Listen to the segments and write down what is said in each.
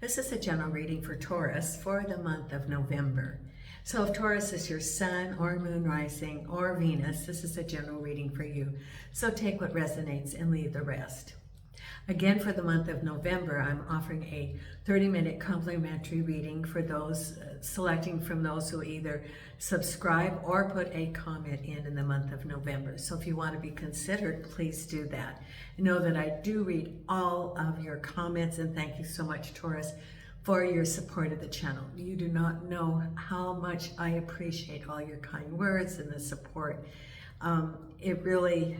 This is a general reading for Taurus for the month of November. So if Taurus is your sun or moon rising or Venus, this is a general reading for you. So take what resonates and leave the rest. Again, for the month of November, I'm offering a 30-minute complimentary reading for those selecting from those who either subscribe or put a comment in the month of November. So if you want to be considered, please do that. Know that I do read all of your comments, and thank you so much, Taurus, for your support of the channel. You do not know how much I appreciate all your kind words and the support. It really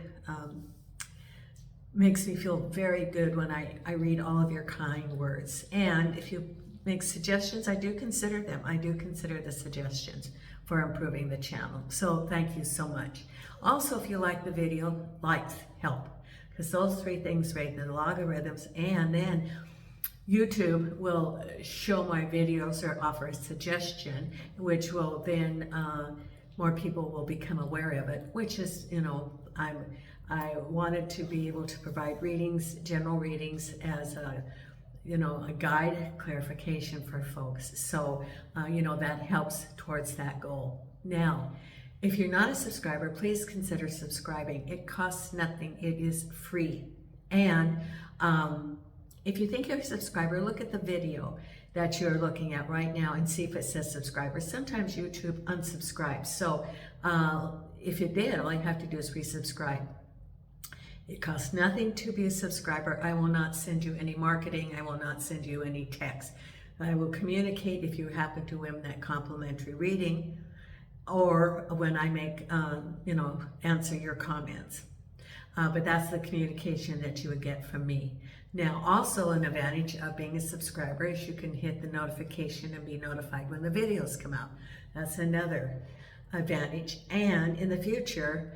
makes me feel very good when I read all of your kind words. And if you make suggestions, I do consider them. I do consider the suggestions for improving the channel. So thank you so much. Also, if you like the video, likes help, because those three things rate the logarithms, and then YouTube will show my videos or offer a suggestion, which will then more people will become aware of it, which is, you know, I wanted to be able to provide readings, general readings, as a, you know, a guide, clarification for folks. So, you know, that helps towards that goal. Now, if you're not a subscriber, please consider subscribing. It costs nothing. It is free. And if you think you're a subscriber, look at the video that you're looking at right now and see if it says subscriber. Sometimes YouTube unsubscribes. So if it did, all you have to do is resubscribe. It costs nothing to be a subscriber. I will not send you any marketing. I will not send you any text. I will communicate if you happen to win that complimentary reading, or when I make, you know, answer your comments. But that's the communication that you would get from me. Now, also an advantage of being a subscriber is you can hit the notification and be notified when the videos come out. That's another advantage. And in the future,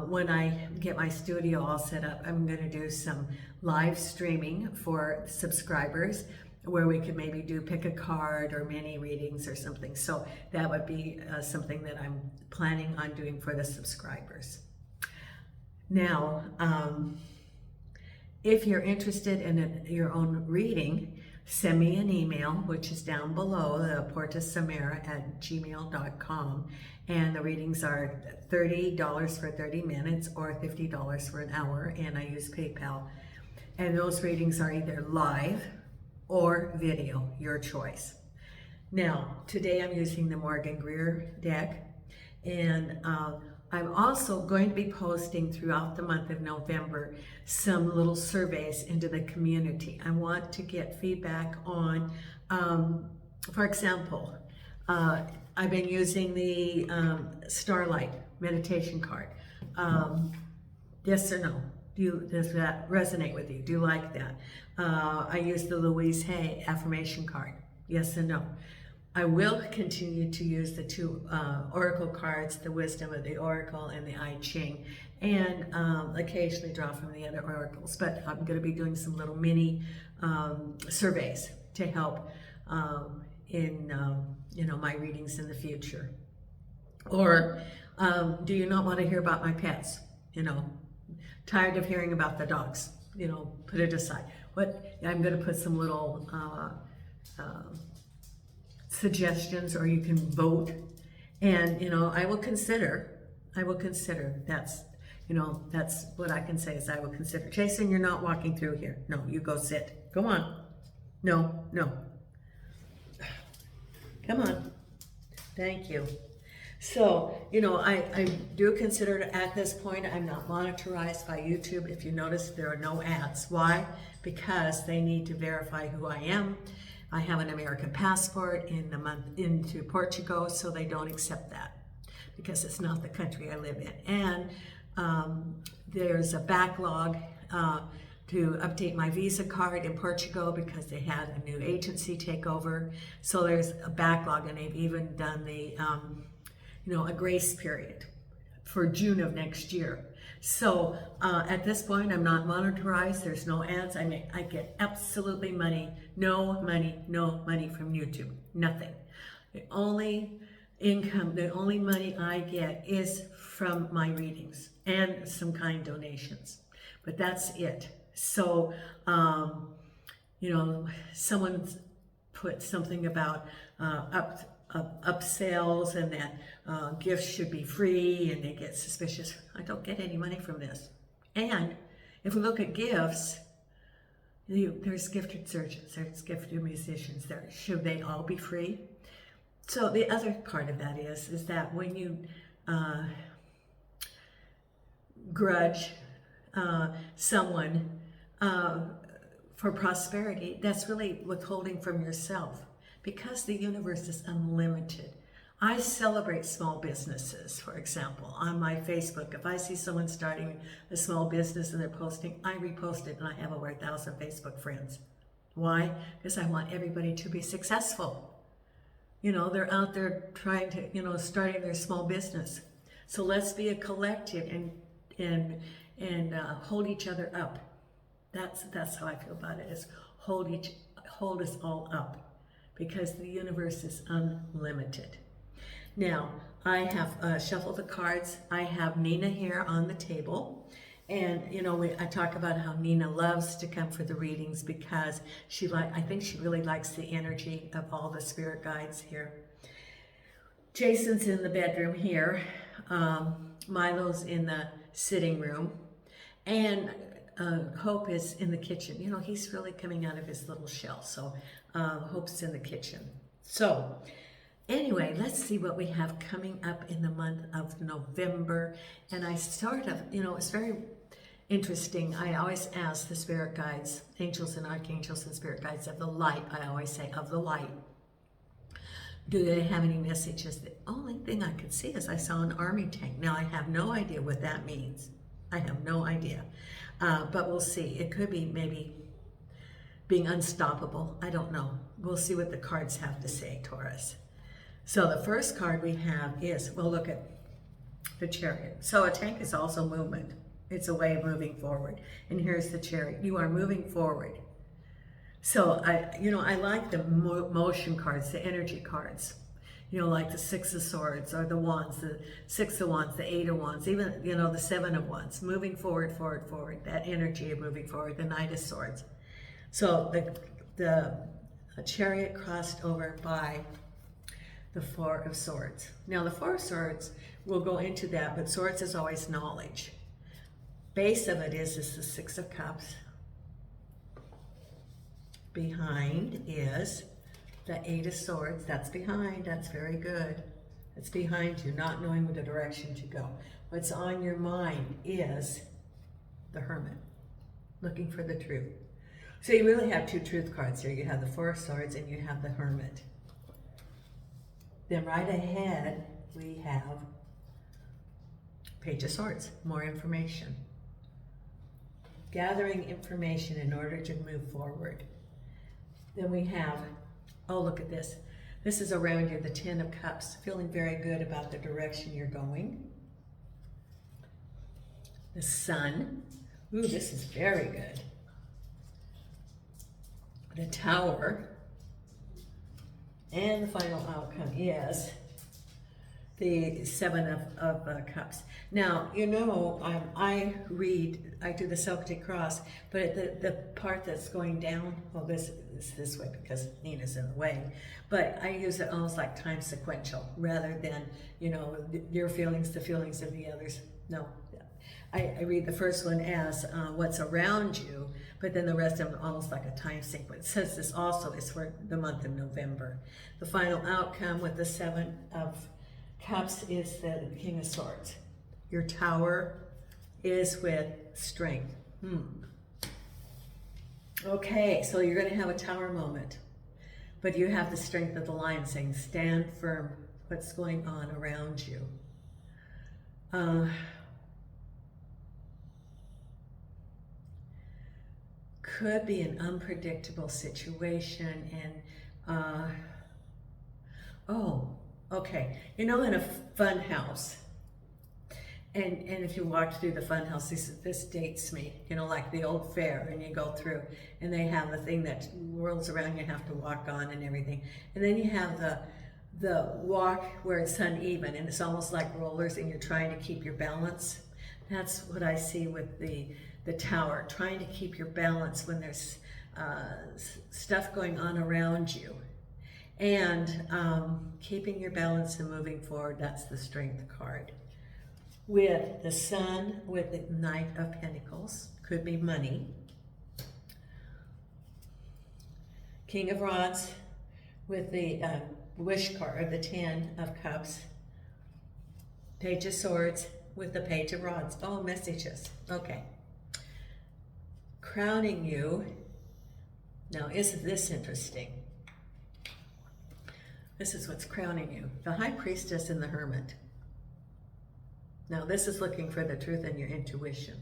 when I get my studio all set up, I'm going to do some live streaming for subscribers where we could maybe do pick a card or mini readings or something. So that would be something that I'm planning on doing for the subscribers. Now, if you're interested in your own reading, send me an email, which is down below, portasamara@gmail.com. And the readings are $30 for 30 minutes or $50 for an hour, and I use PayPal. And those readings are either live or video, your choice. Now, today I'm using the Morgan Greer deck, and I'm also going to be posting throughout the month of November some little surveys into the community. I want to get feedback on, for example, I've been using the Starlight meditation card. Yes or no? Does that resonate with you? Do you like that? I use the Louise Hay affirmation card. Yes and no? I will continue to use the two oracle cards, the Wisdom of the Oracle and the I Ching, and occasionally draw from the other oracles. But I'm going to be doing some little mini surveys to help in you know, my readings in the future. Or do you not want to hear about my pets? You know, tired of hearing about the dogs? You know, put it aside. What I'm going to put some little suggestions, or you can vote, and you know, I will consider. That's, you know, that's what I can say is I will consider. Jason, you're not walking through here. No, you go sit. Go on. No. Come on. Thank you. So, you know, I do consider it at this point. I'm not monetized by YouTube. If you notice, there are no ads. Why? Because they need to verify who I am. I have an American passport in a month into Portugal, so they don't accept that because it's not the country I live in. And there's a backlog to update my Visa card in Portugal because they had a new agency take over. So there's a backlog, and they've even done the, you know, a grace period for June of next year. So at this point, I'm not monetized. There's no ads. I get absolutely no money from YouTube. Nothing. The only income, the only money I get is from my readings and some kind donations. But that's it. So someone's put something about up sales and that gifts should be free, and they get suspicious. I don't get any money from this. And if we look at gifts, there's gifted surgeons, there's gifted musicians. Should they all be free? So the other part of that is that when you grudge someone for prosperity, that's really withholding from yourself, because the universe is unlimited. I celebrate small businesses, for example, on my Facebook. If I see someone starting a small business and they're posting, I repost it, and I have over 1,000 Facebook friends. Why? Because I want everybody to be successful. They're out there trying to, starting their small business. So let's be a collective and hold each other up. That's how I feel about it, is hold us all up, because the universe is unlimited. Now, I have shuffled the cards. I have Nina here on the table. And, I talk about how Nina loves to come for the readings, because I think she really likes the energy of all the spirit guides here. Jason's in the bedroom here. Milo's in the sitting room. And Hope is in the kitchen. He's really coming out of his little shell. So Hope's in the kitchen. So anyway, let's see what we have coming up in the month of November. And I sort of, it's very interesting. I always ask the spirit guides, angels and archangels and spirit guides of the light. I always say of the light. Do they have any messages? The only thing I could see is I saw an army tank. Now, I have no idea what that means. I have no idea. But we'll see. It could be maybe being unstoppable. I don't know. We'll see what the cards have to say, Taurus. So the first card we have is, well, look at the Chariot. So a tank is also movement. It's a way of moving forward. And here's the Chariot. You are moving forward. So I like the motion cards, the energy cards. Like the Six of Swords, or the Wands, the Six of Wands, the Eight of Wands, even, the Seven of Wands. Moving forward, forward, forward. That energy of moving forward, the Knight of Swords. So the Chariot crossed over by the Four of Swords. Now the Four of Swords, we'll go into that, but Swords is always knowledge. Base of it is the Six of Cups. Behind is the Eight of Swords. That's behind. That's very good. It's behind you, not knowing the direction to go. What's on your mind is the Hermit, looking for the truth. So you really have two truth cards here. You have the Four of Swords and you have the Hermit. Then right ahead, we have Page of Swords, more information. Gathering information in order to move forward. Then we have, oh, look at this. This is around you, the Ten of Cups, feeling very good about the direction you're going. The Sun. Ooh, this is very good. The Tower. And the final outcome is the Seven of Cups. Now, I do the Celtic cross, but the part that's going down, well, this is this way because Nina's in the way, but I use it almost like time sequential rather than, your feelings, the feelings of the others. No, I read the first one as what's around you, but then the rest of them almost like a time sequence. It says this also is for the month of November. The final outcome with the Seven of Cups is the King of Swords. Your Tower is with strength. Okay, so you're going to have a Tower moment, but you have the strength of the Lion saying, stand firm. What's going on around you? Could be an unpredictable situation, and oh, okay. In a fun house, and if you walk through the fun house, this dates me, like the old fair, and you go through, and they have the thing that whirls around, you have to walk on and everything, and then you have the walk where it's uneven, and it's almost like rollers, and you're trying to keep your balance. That's what I see with the Tower, trying to keep your balance when there's stuff going on around you. And keeping your balance and moving forward, that's the Strength card. With the Sun, with the Knight of Pentacles, could be money. King of Rods with the Wish card, the Ten of Cups. Page of Swords with the Page of Rods. Oh, messages. Okay. Crowning you. Now, isn't this interesting? This is what's crowning you. The High Priestess and the Hermit. Now, this is looking for the truth and your intuition.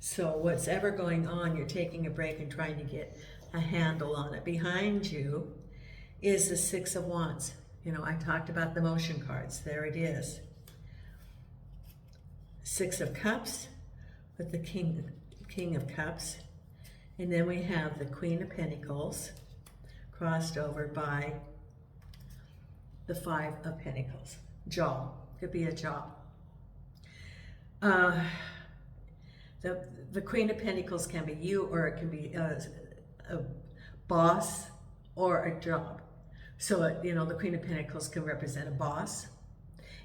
So what's ever going on, you're taking a break and trying to get a handle on it. Behind you is the Six of Wands. You know, I talked about the motion cards. There it is. Six of Cups with the King of Cups. And then we have the Queen of Pentacles crossed over by the Five of Pentacles. Jaw. Could be a jaw. The Queen of Pentacles can be you, or it can be a boss or a job. So, you know, the Queen of Pentacles can represent a boss.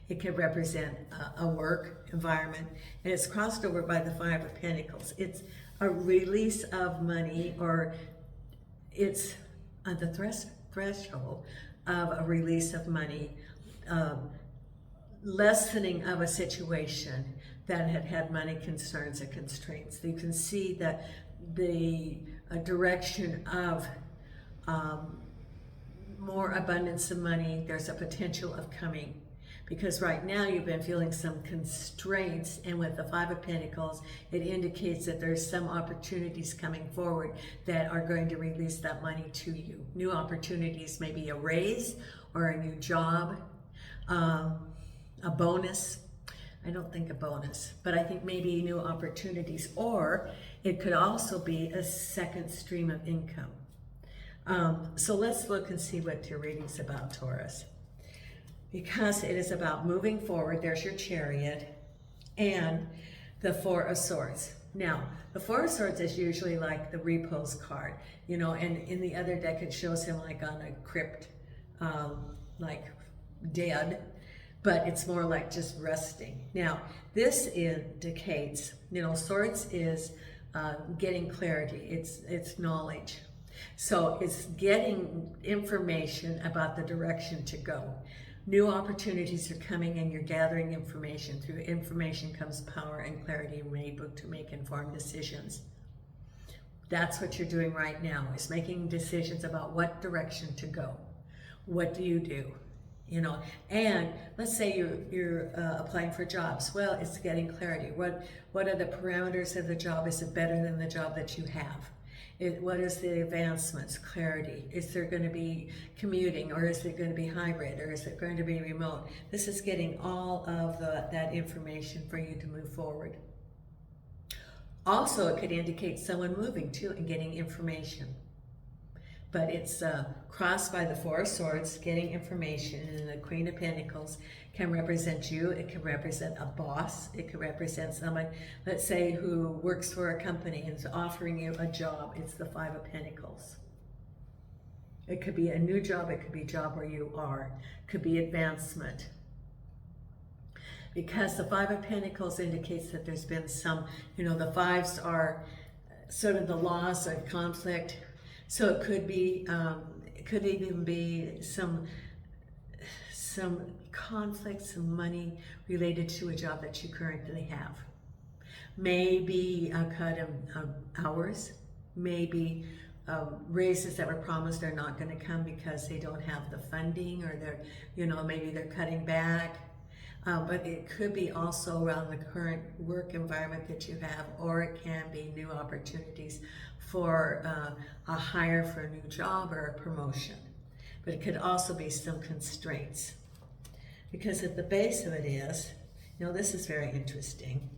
It can represent a work environment. And it's crossed over by the Five of Pentacles. It's a release of money, or it's on the threshold of a release of money, lessening of a situation that had money concerns and constraints. You can see that the direction of more abundance of money, there's a potential of coming. Because right now you've been feeling some constraints, and with the Five of Pentacles, it indicates that there's some opportunities coming forward that are going to release that money to you. New opportunities, maybe a raise or a new job, a bonus. I don't think a bonus, but I think maybe new opportunities, or it could also be a second stream of income. So let's look and see what your reading's about, Taurus. Because it is about moving forward. There's your Chariot and the Four of Swords. Now, the Four of Swords is usually like the repose card, you know, and in the other deck it shows him like on a crypt, like dead, but it's more like just resting. Now, this indicates, you know, Swords is getting clarity, it's knowledge. So it's getting information about the direction to go. New opportunities are coming, and you're gathering information. Through information comes power and clarity, and you're able to make informed decisions. That's what you're doing right now, is making decisions about what direction to go. What do you do? You know, and let's say you're applying for jobs. Well, it's getting clarity. What are the parameters of the job? Is it better than the job that you have? What is the advancements? Clarity. Is there going to be commuting, or is it going to be hybrid, or is it going to be remote? This is getting all of that information for you to move forward. Also, it could indicate someone moving too and getting information. But it's crossed by the Four of Swords, getting information, and the Queen of Pentacles can represent you. It can represent a boss. It could represent someone, let's say, who works for a company and is offering you a job. It's the Five of Pentacles. It could be a new job. It could be a job where you are. It could be advancement. Because the Five of Pentacles indicates that there's been some, you know, the fives are sort of the loss or conflict. So it could be, it could even be some conflict, some money related to a job that you currently have. Maybe a cut of hours, maybe raises that were promised are not going to come because they don't have the funding, or they're, you know, maybe they're cutting back. But it could be also around the current work environment that you have, or it can be new opportunities for a hire for a new job or a promotion. But it could also be some constraints. Because at the base of it is, you know, this is very interesting,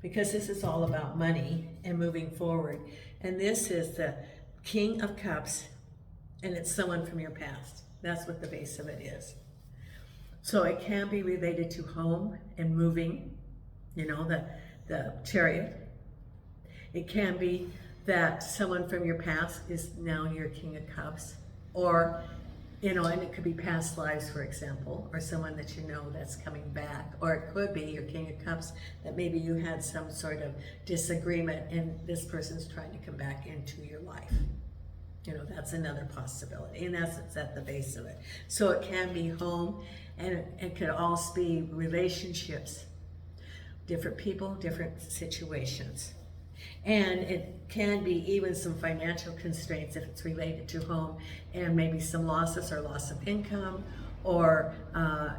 because this is all about money and moving forward. And this is the King of Cups, and it's someone from your past. That's what the base of it is. So it can be related to home and moving, you know, the Chariot. It can be that someone from your past is now your King of Cups, or, you know, and it could be past lives, for example, or someone that you know that's coming back, or it could be your King of Cups that maybe you had some sort of disagreement and this person's trying to come back into your life. You know, that's another possibility, and that's at the base of it. So it can be home, and it could also be relationships, different people, different situations. And it can be even some financial constraints if it's related to home, and maybe some losses or loss of income, or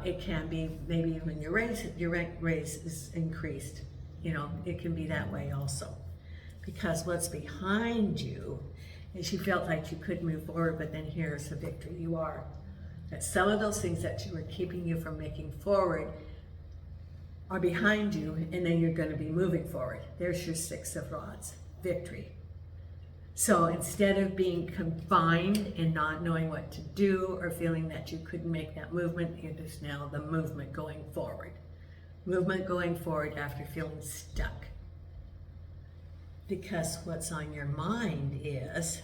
it can be maybe even your rent raise is increased. You know, it can be that way also. Because what's behind you is you felt like you could move forward, but then here's the victory. You are. That some of those things that were keeping you from making forward are behind you, and then you're going to be moving forward. There's your Six of Rods, victory. So instead of being confined and not knowing what to do or feeling that you couldn't make that movement, it is now the movement going forward. Movement going forward after feeling stuck. Because what's on your mind is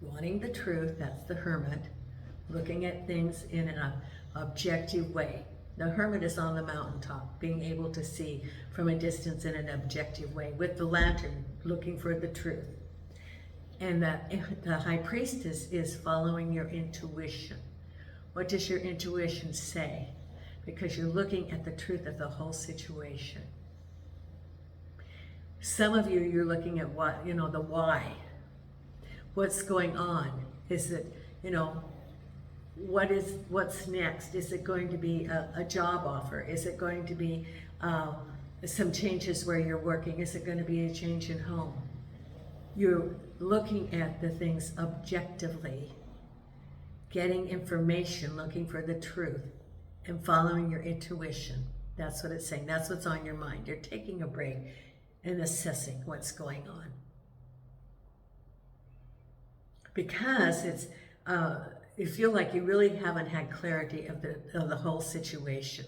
wanting the truth, that's the Hermit, looking at things in an objective way. The Hermit is on the mountaintop, being able to see from a distance in an objective way, with the lantern, looking for the truth. And the High Priestess is following your intuition. What does your intuition say? Because you're looking at the truth of the whole situation. Some of you, you're looking at what, you know, the why. What's going on? Is it, you know, what's next? Is it going to be a job offer? Is it going to be some changes where you're working? Is it going to be a change in home? You're looking at the things objectively, getting information, looking for the truth, and following your intuition. That's what it's saying. That's what's on your mind. You're taking a break and assessing what's going on. Because it's you feel like you really haven't had clarity of the whole situation.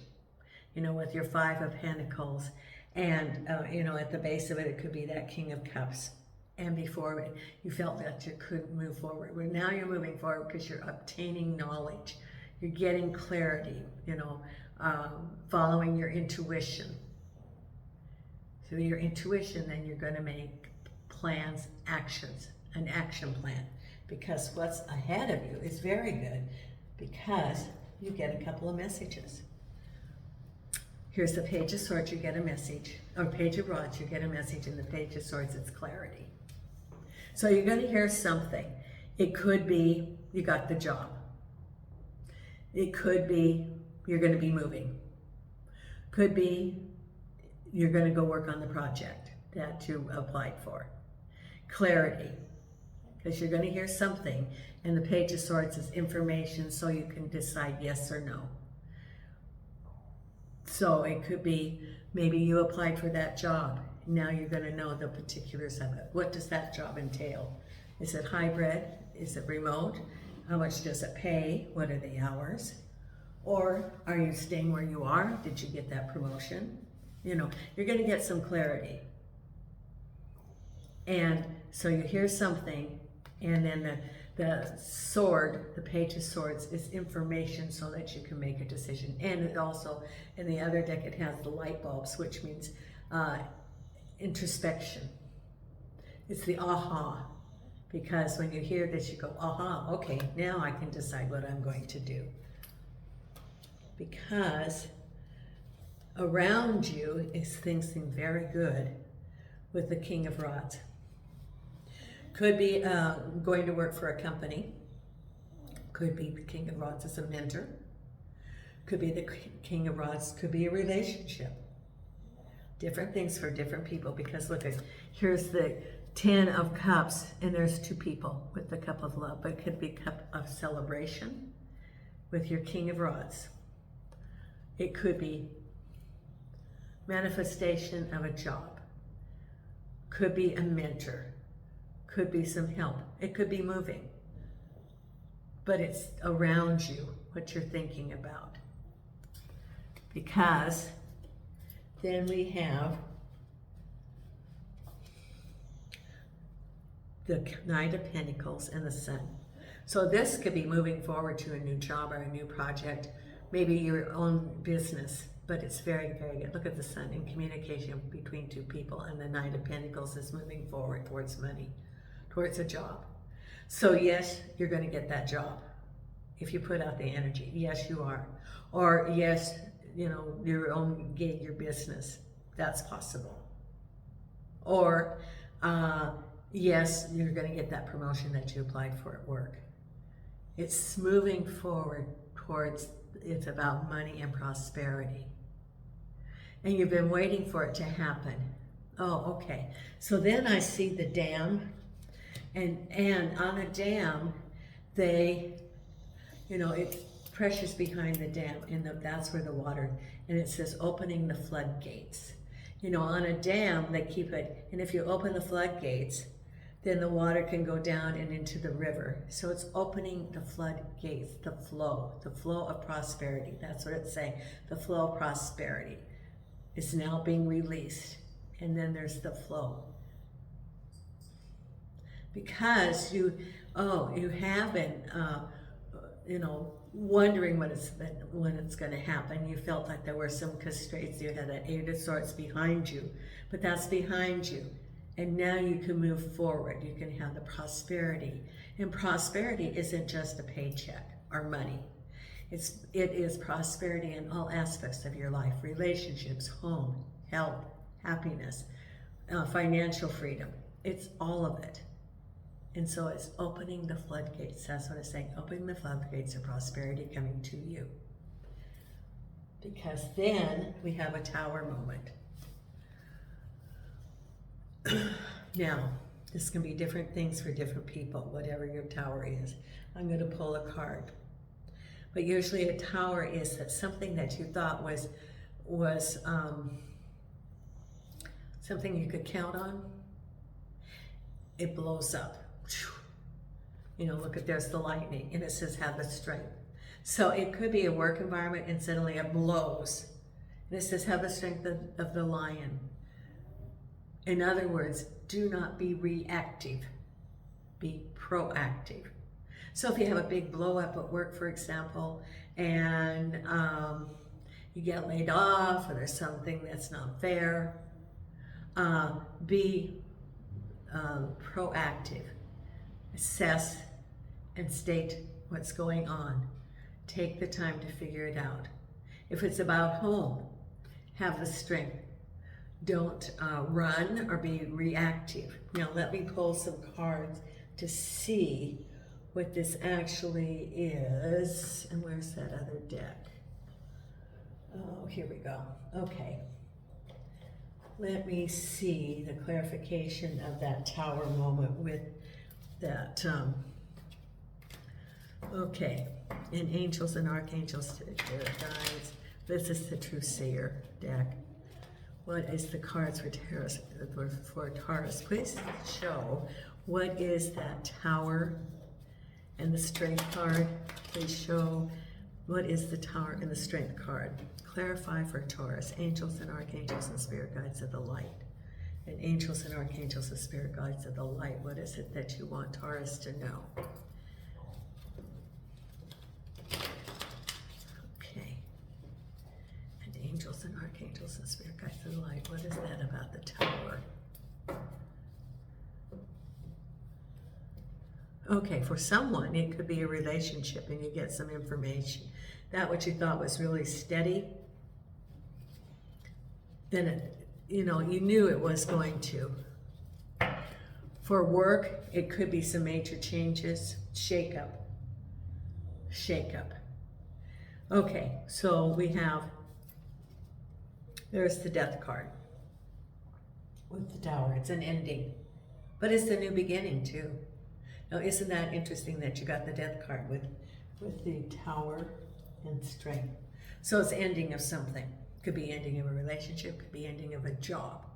You know, with your Five of Pentacles, and you know, at the base of it, it could be that King of Cups. And before it, you felt that you couldn't move forward. Well, now you're moving forward because you're obtaining knowledge. You're getting clarity, you know, following your intuition. Through your intuition, then you're going to make plans, actions, an action plan. Because what's ahead of you is very good, because you get a couple of messages. Here's the Page of Swords, you get a message. Or Page of Rods, you get a message. And the Page of Swords, it's clarity. So you're going to hear something. It could be you got the job. It could be you're going to be moving. Could be you're going to go work on the project that you applied for. Clarity. Because you're going to hear something, and the Page of Swords is information, so you can decide yes or no. So it could be maybe you applied for that job. Now you're going to know the particulars of it. What does that job entail? Is it hybrid? Is it remote? How much does it pay? What are the hours? Or are you staying where you are? Did you get that promotion? You know, you're going to get some clarity. And so you hear something, and then the sword, the Page of Swords, is information so that you can make a decision. And it also, in the other deck, it has the light bulbs, which means introspection. It's the aha. Because when you hear this, you go, aha, okay, now I can decide what I'm going to do. Because around you is things seem very good with the King of Rods. Could be going to work for a company. Could be the King of Rods as a mentor. Could be the King of Rods. Could be a relationship. Different things for different people. Because look, here's the 10 of Cups, and there's two people with the Cup of Love. But it could be Cup of Celebration with your King of Rods. It could be manifestation of a job. Could be a mentor. Could be some help. It could be moving. But it's around you, what you're thinking about. Because then we have the Knight of Pentacles, and the Sun. So this could be moving forward to a new job or a new project, maybe your own business, but it's very, very good. Look at the Sun in communication between two people, and the Knight of Pentacles is moving forward towards money, towards a job. So yes, you're going to get that job if you put out the energy. Yes, you are. Or yes, you know, your own gig, your business. That's possible. Or yes, you're going to get that promotion that you applied for at work. It's moving forward towards, it's about money and prosperity. And you've been waiting for it to happen. Oh, okay. So then I see the dam, and on a dam, they, you know, it pressure's behind the dam, and that's where the water, and it says opening the floodgates. You know, on a dam, they keep it, and if you open the floodgates, then the water can go down and into the river. So it's opening the floodgates, the flow of prosperity. That's what it's saying. The flow of prosperity is now being released. And then there's the flow. Because you have been, you know, wondering when it's going to happen. You felt like there were some constraints. You had that Eight of Swords behind you, but that's behind you. And now you can move forward. You can have the prosperity. And prosperity isn't just a paycheck or money. It is prosperity in all aspects of your life. Relationships, home, health, happiness, financial freedom. It's all of it. And so it's opening the floodgates. That's what it's saying. Opening the floodgates of prosperity coming to you. Because then we have a Tower moment. Now, this can be different things for different people, whatever your Tower is. I'm going to pull a card. But usually a Tower is that something that you thought was something you could count on. It blows up. You know, look at, there's the lightning, and it says have the strength. So it could be a work environment, and suddenly it blows. And it says have the strength of the lion. In other words, do not be reactive, be proactive. So if you have a big blow up at work, for example, and you get laid off, or there's something that's not fair, be proactive. Assess and state what's going on. Take the time to figure it out. If it's about home, have the strength. Don't run or be reactive. Now let me pull some cards to see what this actually is. And where's that other deck? Oh, here we go. Okay. Let me see the clarification of that Tower moment with that. Okay. And angels and archangels, their guides. This is the True Seer deck. What is the cards for Taurus? Please show what is that Tower and the Strength card. Please show what is the Tower and the Strength card. Clarify for Taurus. Angels and archangels and spirit guides of the light. And angels and archangels and spirit guides of the light. What is it that you want Taurus to know? Angels and archangels and spirit guides of the light. What is that about the Tower? Okay, for someone, it could be a relationship, and you get some information. That what you thought was really steady, then it, you know, you knew it was going to. For work, it could be some major changes, shake up. Okay, so we have, there's the Death card with the Tower. It's an ending, but it's the new beginning too. Now, isn't that interesting that you got the Death card with the Tower and Strength? So it's ending of something. Could be ending of a relationship, could be ending of a job,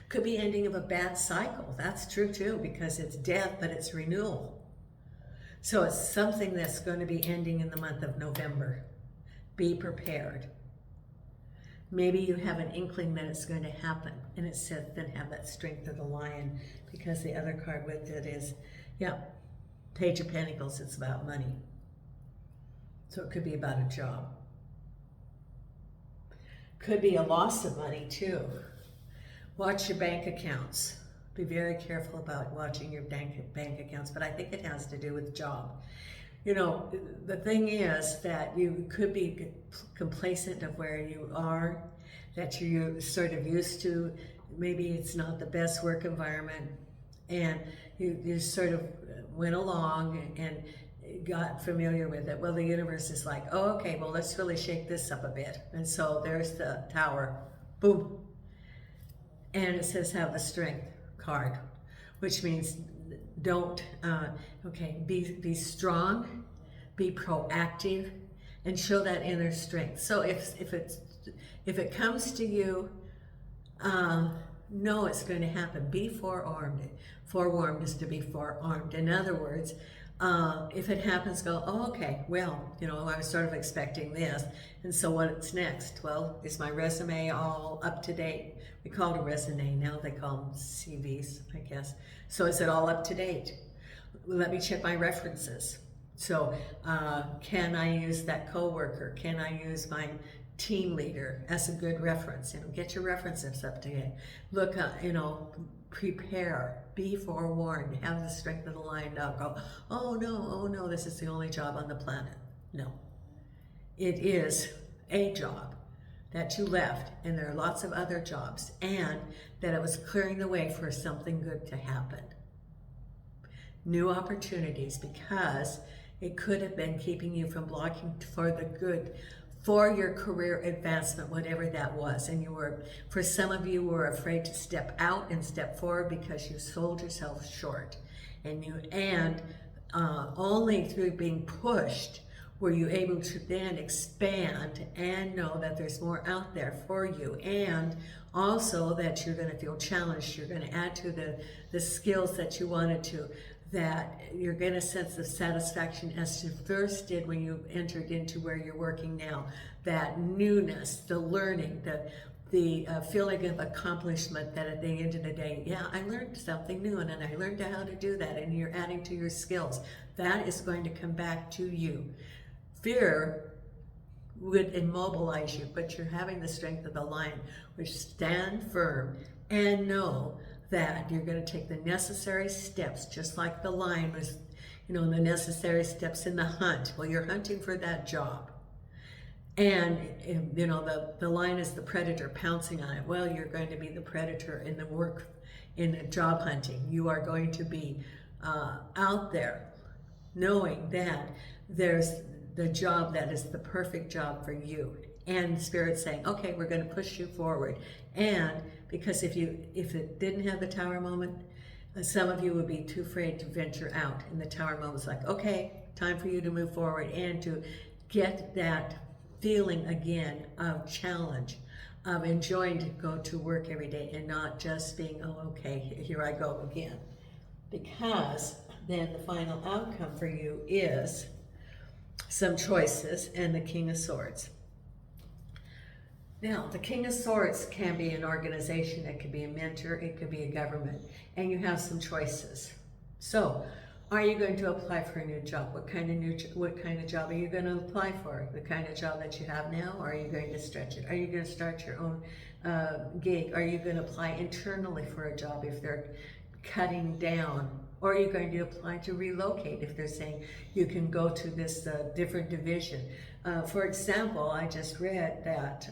could be ending of a bad cycle. That's true too, because it's death, but it's renewal. So it's something that's going to be ending in the month of November. Be prepared. maybe you have an inkling that it's going to happen. And it says then have that strength of the lion, because the other card with it is, yeah, Page of Pentacles, it's about money. So it could be about a job. Could be a loss of money too. Watch your bank accounts. Be very careful about watching your bank accounts, but I think it has to do with job. You know, the thing is that you could be complacent of where you are, that you're sort of used to. Maybe it's not the best work environment, and you sort of went along and got familiar with it. Well, the universe is like, oh, okay, well, let's really shake this up a bit. And so there's the Tower, boom. And it says have the strength card, which means don't, be strong, be proactive, and show that inner strength. So if it comes to you, know it's going to happen. Be forearmed. Forewarned is to be forearmed. In other words, if it happens, go, oh, okay, well, you know, I was sort of expecting this. And so what's next? Well, is my resume all up to date? We call it a resume now. They call them CVs, I guess. So is it all up to date? Let me check my references. So can I use that coworker? Can I use my team leader as a good reference? You know, get your references up to date. Look, prepare, be forewarned, have the strength of the lion. Not go, oh no, this is the only job on the planet. No, it is a job that you left, and there are lots of other jobs, and that it was clearing the way for something good to happen. New opportunities, because it could have been keeping you from blocking for the good, for your career advancement, whatever that was. And you were, for some of you, were afraid to step out and step forward because you sold yourself short. And only through being pushed were you able to then expand and know that there's more out there for you, and also that you're going to feel challenged. You're going to add to the skills that you wanted to, that you're going to sense the satisfaction as you first did when you entered into where you're working now. That newness, the learning, the feeling of accomplishment, that at the end of the day, yeah, I learned something new, and then I learned how to do that, and you're adding to your skills. That is going to come back to you. Fear would immobilize you, but you're having the strength of the lion, which stand firm and know that you're going to take the necessary steps, just like the lion was, the necessary steps in the hunt. Well, you're hunting for that job. And, the lion is the predator pouncing on it. Well, you're going to be the predator in the work, in the job hunting. You are going to be out there knowing that there's the job that is the perfect job for you. And Spirit saying, okay, we're going to push you forward. And because if it didn't have the Tower moment, some of you would be too afraid to venture out. And the Tower moment is like, okay, time for you to move forward and to get that feeling again of challenge, of enjoying to go to work every day and not just being, oh, okay, here I go again. Because then the final outcome for you is some choices and the King of Swords. Now, the King of Swords can be an organization, it could be a mentor, it could be a government, and you have some choices. So, are you going to apply for a new job? What kind of job are you going to apply for? The kind of job that you have now, or are you going to stretch it? Are you going to start your own gig? Are you going to apply internally for a job if they're cutting down? Or are you going to apply to relocate if they're saying you can go to this different division? For example, I just read that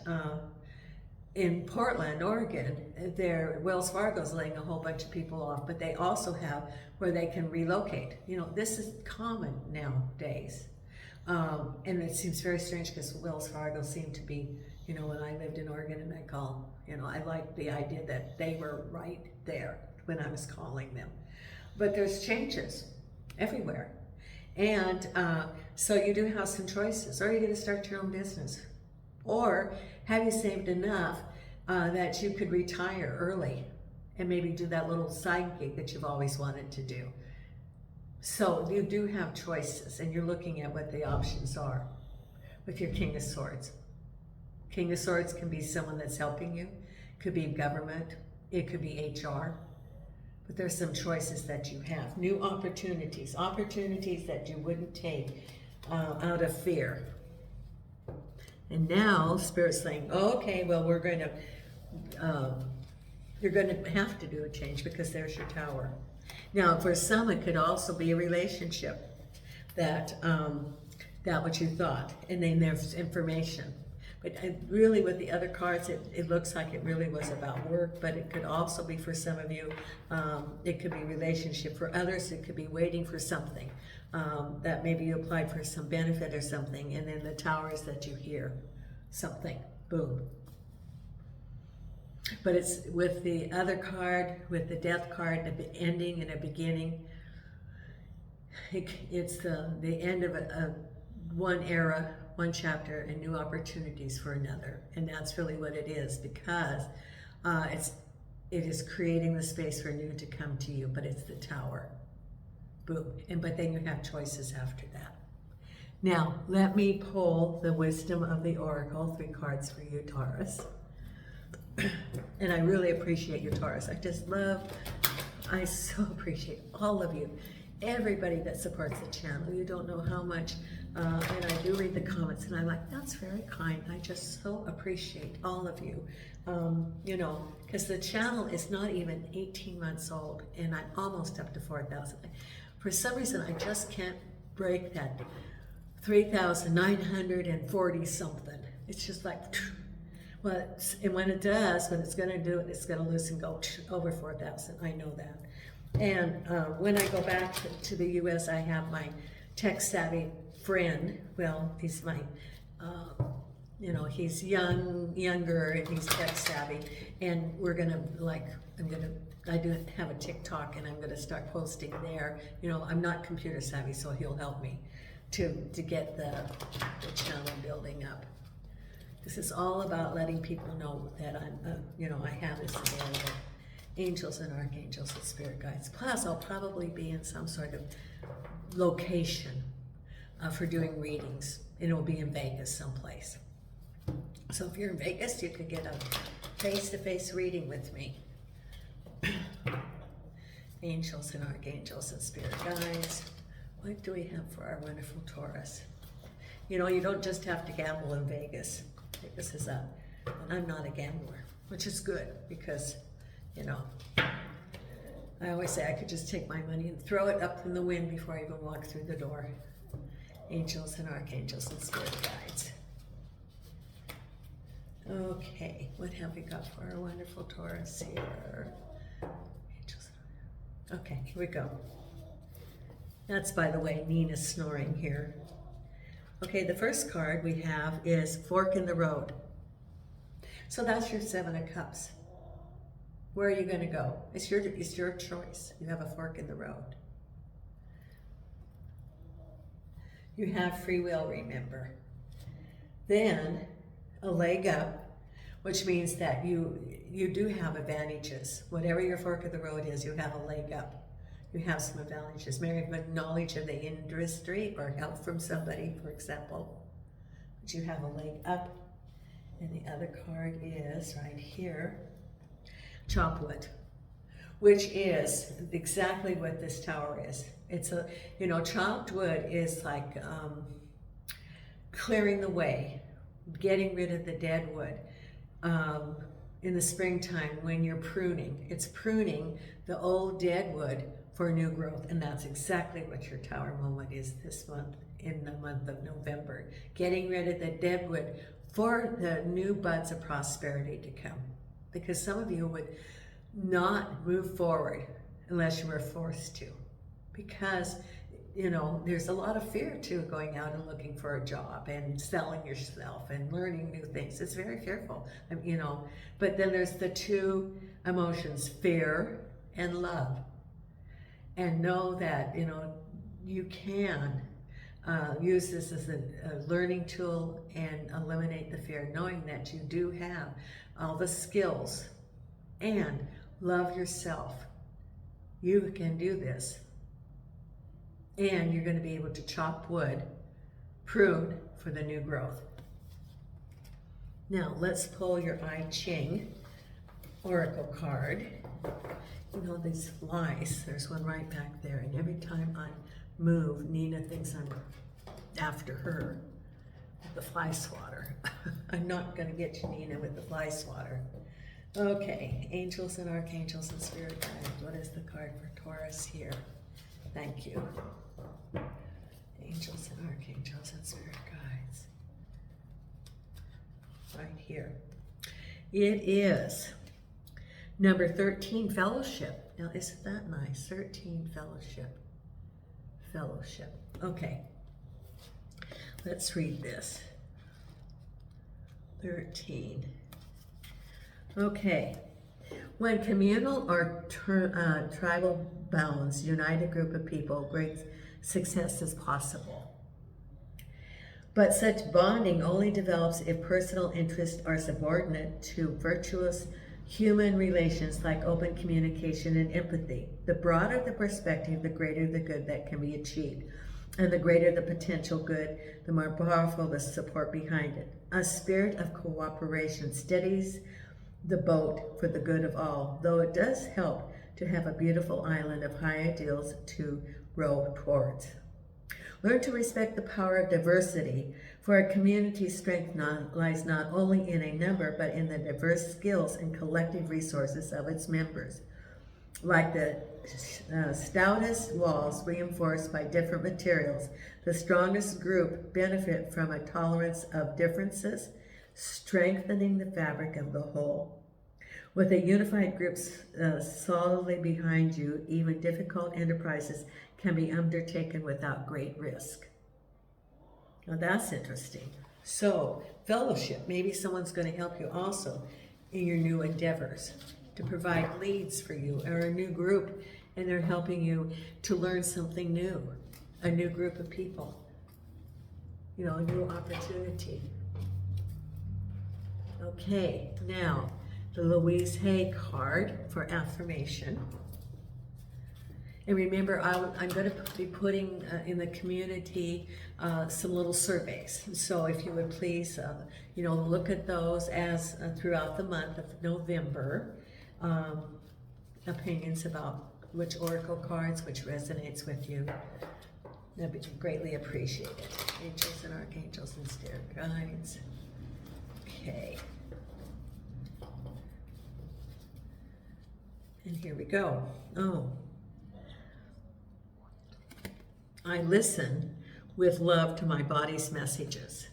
in Portland, Oregon, Wells Fargo's laying a whole bunch of people off, but they also have where they can relocate. This is common nowadays. And it seems very strange because Wells Fargo seemed to be, when I lived in Oregon and I liked the idea that they were right there when I was calling them. But there's changes everywhere. And so you do have some choices. Are you going to start your own business? Or have you saved enough that you could retire early and maybe do that little side gig that you've always wanted to do? So you do have choices, and you're looking at what the options are with your King of Swords. King of Swords can be someone that's helping you. Could be government. It could be HR. But there's some choices that you have. New opportunities. Opportunities that you wouldn't take out of fear. And now Spirit's saying, oh, okay, well, we're going to, you're going to have to do a change because there's your Tower. Now, for some, it could also be a relationship that what you thought, and then there's information. But really, with the other cards, it looks like it really was about work, but it could also be for some of you, it could be relationship. For others, it could be waiting for something, that maybe you applied for some benefit or something, and then the Tower is that you hear something, boom. But it's with the other card, with the Death card, an ending and a beginning. It's the end of one era, one chapter, and new opportunities for another. And that's really what it is, because it is creating the space for new to come to you, but it's the Tower. Boom. But then you have choices after that. Now, let me pull the Wisdom of the Oracle, 3 cards for you, Taurus. And I really appreciate you, Taurus. I so appreciate all of you. Everybody that supports the channel. You don't know how much, and I do read the comments, and I'm like, that's very kind. I just so appreciate all of you. You know, because the channel is not even 18 months old, and I'm almost up to 4,000. For some reason, I just can't break that 3,940 something. It's just like, well, and when it does, when it's going to do it, it's going to loosen, go over 4,000. I know that. And when I go back to the U.S., I have my tech-savvy friend. Well, he's my, you know, he's younger, and he's tech-savvy. And we're going to, like, I do have a TikTok, and I'm going to start posting there. You know, I'm not computer-savvy, so he'll help me to get the channel building up. This is all about letting people know that I'm, you know, I have this available. Angels and archangels and spirit guides. Plus, I'll probably be in some sort of location for doing readings. And it will be in Vegas someplace. So if you're in Vegas, you could get a face-to-face reading with me. Angels and archangels and spirit guides. What do we have for our wonderful Taurus? You know, you don't just have to gamble in Vegas. Vegas is up. And I'm not a gambler, which is good because, you know, I always say I could just take my money and throw it up in the wind before I even walk through the door. Angels and archangels and spirit guides. Okay, what have we got for our wonderful Taurus here? Angels. Okay, here we go. That's, by the way, Nina snoring here. Okay, the first card we have is Fork in the Road. So that's your 7 of Cups. Where are you going to go? It's your choice. You have a fork in the road. You have free will, remember. Then a leg up, which means that you do have advantages. Whatever your fork of the road is, you have a leg up. You have some advantages. Maybe knowledge of the industry or help from somebody, for example. But you have a leg up. And the other card is right here. Chop wood, which is exactly what this Tower is. It's a, you know, chopped wood is like clearing the way, getting rid of the dead wood. In the springtime when you're pruning, it's pruning the old dead wood for new growth. And that's exactly what your Tower moment is this month, in the month of November. Getting rid of the dead wood for the new buds of prosperity to come. Because some of you would not move forward unless you were forced to. Because, you know, there's a lot of fear too, going out and looking for a job and selling yourself and learning new things. It's very fearful, you know. But then there's the two emotions, fear and love. And know that, you know, you can use this as a learning tool and eliminate the fear, knowing that you do have all the skills, and love yourself. You can do this. And you're going to be able to chop wood, prune for the new growth. Now, let's pull your I Ching Oracle card. You know, these flies, there's one right back there, and every time I move, Nina thinks I'm after her with the fly swatter. I'm not going to get you, Nina, with the fly swatter. Okay, angels and archangels and spirit guides. What is the card for Taurus here? Thank you. Angels and archangels and spirit guides. Right here. It is number 13, fellowship. Now, isn't that nice? 13, fellowship. Fellowship. Okay. Let's read this. 13. Okay. When communal or tribal bonds unite a group of people, great success is possible. But such bonding only develops if personal interests are subordinate to virtuous human relations like open communication and empathy. The broader the perspective, the greater the good that can be achieved. And the greater the potential good, the more powerful the support behind it. A spirit of cooperation steadies the boat for the good of all, though it does help to have a beautiful island of high ideals to row towards. Learn to respect the power of diversity, for a community's strength lies not only in a number, but in the diverse skills and collective resources of its members. Like the stoutest walls reinforced by different materials, the strongest group benefit from a tolerance of differences, strengthening the fabric of the whole. With a unified group solidly behind you, even difficult enterprises can be undertaken without great risk. Now that's interesting. So, fellowship, maybe someone's going to help you also in your new endeavors, to provide leads for you, or a new group, and they're helping you to learn something new, a new group of people, you know, a new opportunity. Okay, now the Louise Hay card for affirmation. And remember, I'm going to be putting in the community some little surveys. So if you would please, you know, look at those as throughout the month of November. Opinions about which oracle cards, which resonates with you. That'd be greatly appreciated. Angels and archangels and spirit guides. Okay. And here we go. Oh. I listen with love to my body's messages.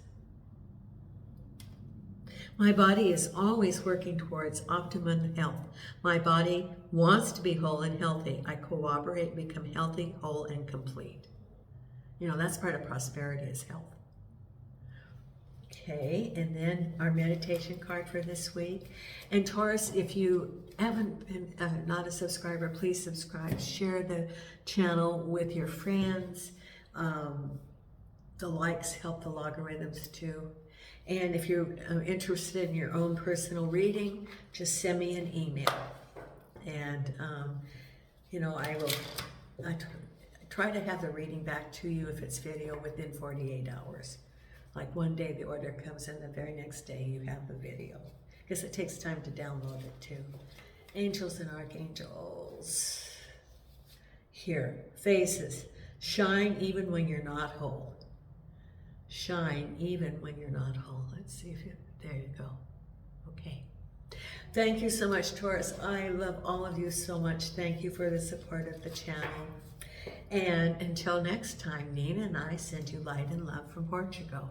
My body is always working towards optimum health. My body wants to be whole and healthy. I cooperate, become healthy, whole, and complete. You know, that's part of prosperity is health. Okay, and then our meditation card for this week. And Taurus, if you haven't been not a subscriber, please subscribe. Share the channel with your friends. The likes help the logarithms too. And if you're interested in your own personal reading, just send me an email. And, you know, I try to have the reading back to you if it's video within 48 hours. Like one day the order comes in, the very next day you have the video. Because it takes time to download it too. Angels and archangels. Here, faces. Shine even when you're not whole. Shine even when you're not whole. Let's see if there you go. Okay. Thank you so much, Taurus. I love all of you so much. Thank you for the support of the channel. And until next time, Nina and I send you light and love from Portugal.